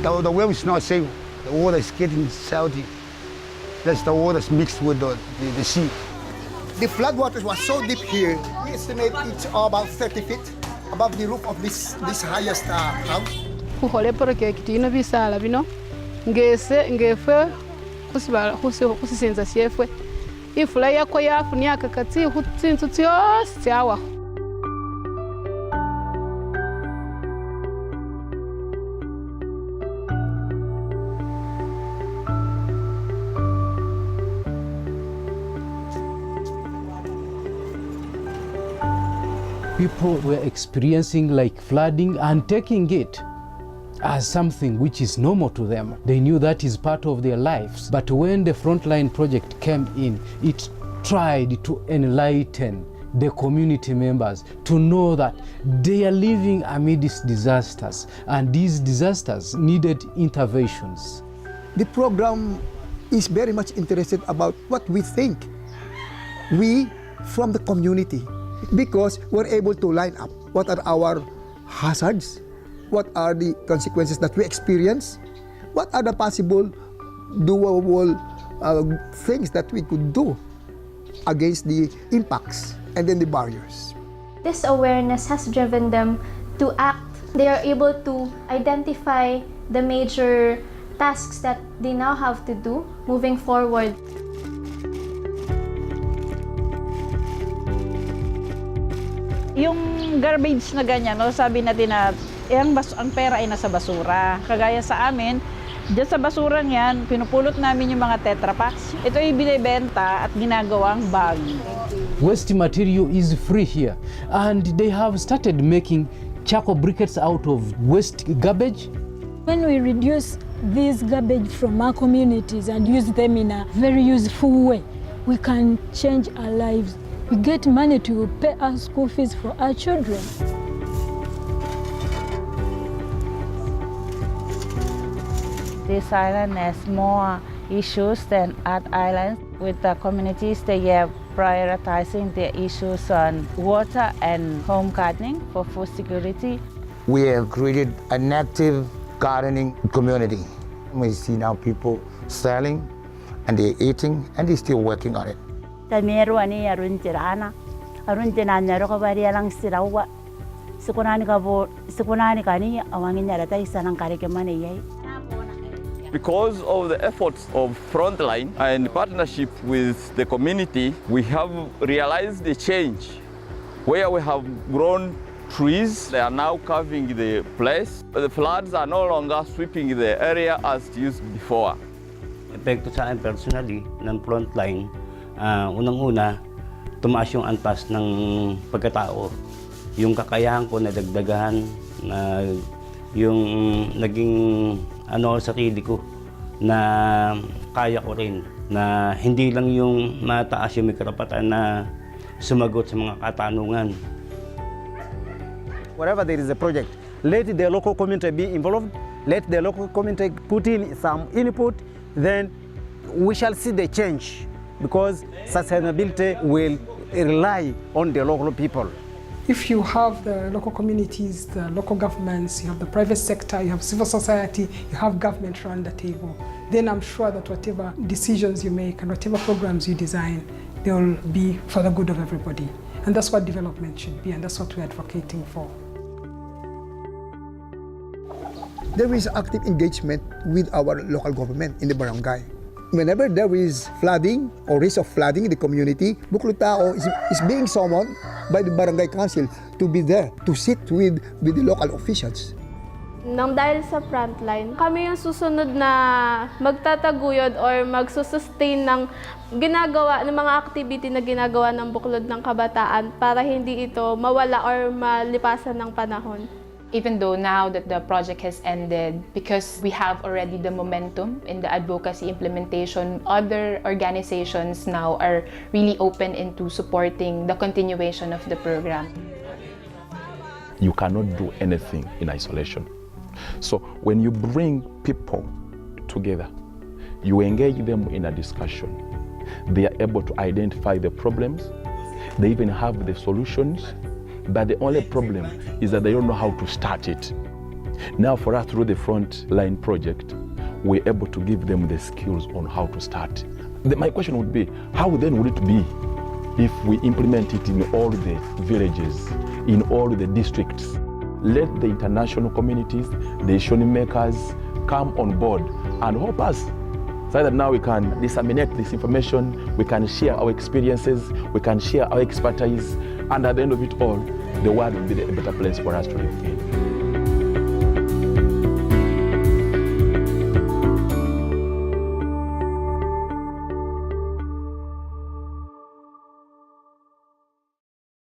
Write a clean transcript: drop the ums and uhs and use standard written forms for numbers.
The well is not safe. The water is getting salty. That's the water that's mixed with the sea. The flood waters was so deep here. We estimate it's about 30 feet above the roof of this highest house. Kuhole poroke kitino bisala bino ngese ngefe kusisenza siefwe ifula yako yafunia kakati hutsintu tyose tyawa. People were experiencing like flooding and taking it as something which is normal to them. They knew that is part of their lives. But when the Frontline project came in, it tried to enlighten the community members to know that they are living amidst disasters, and these disasters needed interventions. The program is very much interested about what we think, we from the community, because we're able to line up what are our hazards, what are the consequences that we experience, what are the possible doable things that we could do against the impacts and then the barriers. This awareness has driven them to act. They are able to identify the major tasks that they now have to do moving forward. Yung garbage na ganyan, no, sabi natin na ang pera ay nasa basura. Kagaya sa amin, dyan sa basurang yan, pinupulot namin yung mga Tetra Paks. Ito ay binibenta at ginagawang bag. Waste material is free here, and they have started making charcoal briquettes out of waste garbage. When we reduce these garbage from our communities and use them in a very useful way, we can change our lives. We get money to pay our school fees for our children. This island has more issues than other islands. With the communities, they are prioritizing their issues on water and home gardening for food security. We have created an active gardening community. We see now people selling and they're eating and they're still working on it. Tamero ani aruntirana nero ko bari lang sirawa sukunani kani awangin yarata isanang karike mane yai. Because of the efforts of Frontline and partnership with the community, we have realized the change. Where we have grown trees, they are now covering the place. The floods are no longer sweeping the area as used before. Epekto sa akin personally ng Frontline, unang-una, tumaas yung antas ng pagkatao. Yung kakayahan ko na dagdagan, na yung naging sarili ko na kaya ko rin, na hindi lang yung mataas yung may karapatan na sumagot sa mga katanungan. Wherever there is a project, let the local community be involved, let the local community put in some input, then we shall see the change, because sustainability will rely on the local people. If you have the local communities, the local governments, you have the private sector, you have civil society, you have government around the table, then I'm sure that whatever decisions you make and whatever programs you design, they will be for the good of everybody. And that's what development should be, and that's what we're advocating for. There is active engagement with our local government in the barangay. Whenever there is flooding or risk of flooding in the community, Buklutao is being summoned by the barangay council to be there, to sit with the local officials. Nang dahil sa Frontline, kami yung susunod na magtataguyod or magsusustain ng ginagawa, ng mga activity na ginagawa ng Buklod ng Kabataan para hindi ito mawala or malipasan ng panahon. Even though now that the project has ended, because we have already the momentum in the advocacy implementation, other organizations now are really open into supporting the continuation of the program. You cannot do anything in isolation. So when you bring people together, you engage them in a discussion. They are able to identify the problems. They even have the solutions. But the only problem is that they don't know how to start it. Now for us through the Frontline project, we're able to give them the skills on how to start. My question would be, how then would it be if we implement it in all the villages, in all the districts? Let the international communities, the decision makers come on board and help us so that now we can disseminate this information, we can share our experiences, we can share our expertise, and at the end of it all, the world will be a better place for us to live in.